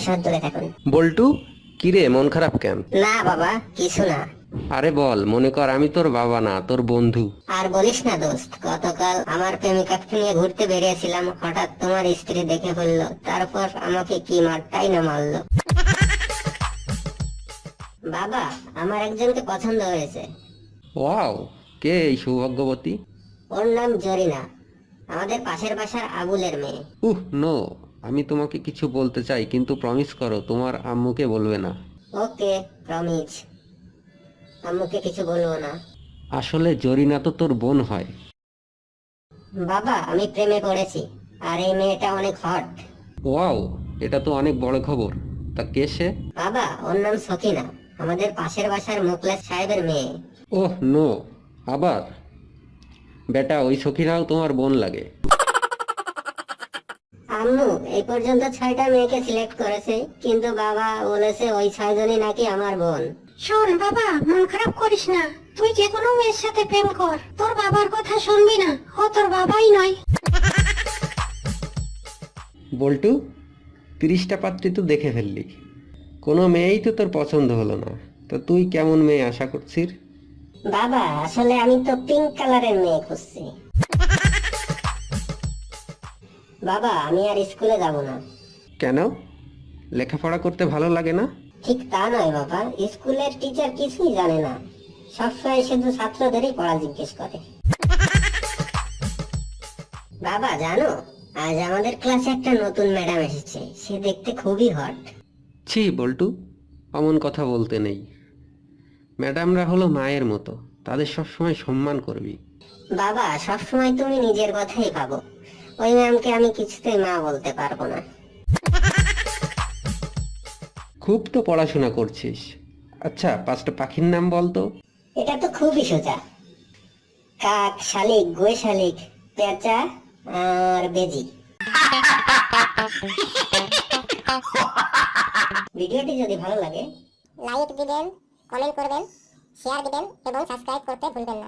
হাত দূরে থাকুন। বল্টু, কিরে মন খারাপ কেন? না বাবা, কিছু না। আরে বল, মনে কর আমি তোর বাবা না, তোর বন্ধু। আর বলিস না দোস্ত, গতকাল আমার প্রেমিকাকে নিয়ে ঘুরতে বেরিয়েছিলাম, হঠাৎ তোমার স্ত্রী দেখে ফেললো, তারপর আমাকে কি মারটাই না মারলো। বাবা, আমার একজনকে পছন্দ হয়েছে। ওয়াও, কে এই সৌভাগ্যবতী? ওর নাম জরিনা, আমাদের পাশের বাসার আবুলের মেয়ে। নো, আমি তোমাকে কিছু বলতে চাই, কিন্তু প্রমিস করো তোমার আম্মুকে বলবে না। ওকে, প্রমিস। আম্মুকে কিছু বলবো না। আসলে জরিনা তো তোর বোন হয়। বাবা, আমি প্রেমে পড়েছি, আর এই মেয়েটা অনেক হট। ওয়াও, এটা তো অনেক বড় খবর। তা কে সে? বাবা, ওর নাম সকিনা, আমাদের পাশের বাসার মুখলেস সাহেবের মেয়ে। নো, আবার? বেটা, ওই সখীরাও তোমার বোন লাগে। আম্মু এই পর্যন্ত 6টা মেয়েকে সিলেক্ট করেছে, কিন্তু বাবা বলেছে ওই 6জনই নাকি আমার বোন। শোন বাবা, মন খারাপ করিস না। তুই যে কোনো মেয়ের সাথে প্রেম কর, তোর বাবার কথা শুনবি না, ও তোর বাবাই নয়। বল্টু, 30টা পাত্রী তো দেখে ফেললি, কোনো মেয়েই তো তোর পছন্দ হলো না। তা তুই কেমন মেয়ে আশা করছিস? বাবা, আসলে আমি তো পিঙ্ক কালারের মেয়ে খুঁজছি। বাবা, আমি আর স্কুলে যাব না। কেন? লেখাপড়া করতে ভালো লাগে না? ঠিক তা নয় বাবা, স্কুলের টিচার কিছুই জানে না, সবসময় শুধু ছাত্রদেরই পড়া জিজ্ঞেস করে। বাবা জানো, আজ আমাদের ক্লাসে একটা নতুন ম্যাডাম এসেছে, সে দেখতে খুবই হট। ছি বল্টু, অমন কথা বলতে নেই। ম্যাডামরা হলো মায়ের মতো, তাদের সবসময় সম্মান করবি। বাবা, সবসময় তুমি নিজের কথাই ভাবো, ওই ম্যামকে আমি কিছুতেই মা বলতে পারবো না। খুব তো পড়াশোনা করছিস। আচ্ছা, 5টা পাখির নাম বলতো। এটা তো খুবই সোজা, কাক, শালিক, গুয়ে শালিক, পেঁচা আর বেজি। ভিডিওটি যদি ভালো লাগে লাইক দিবেন, কমেন্ট করবেন, শেয়ার দিবেন এবং সাবস্ক্রাইব করতে ভুলবেন না।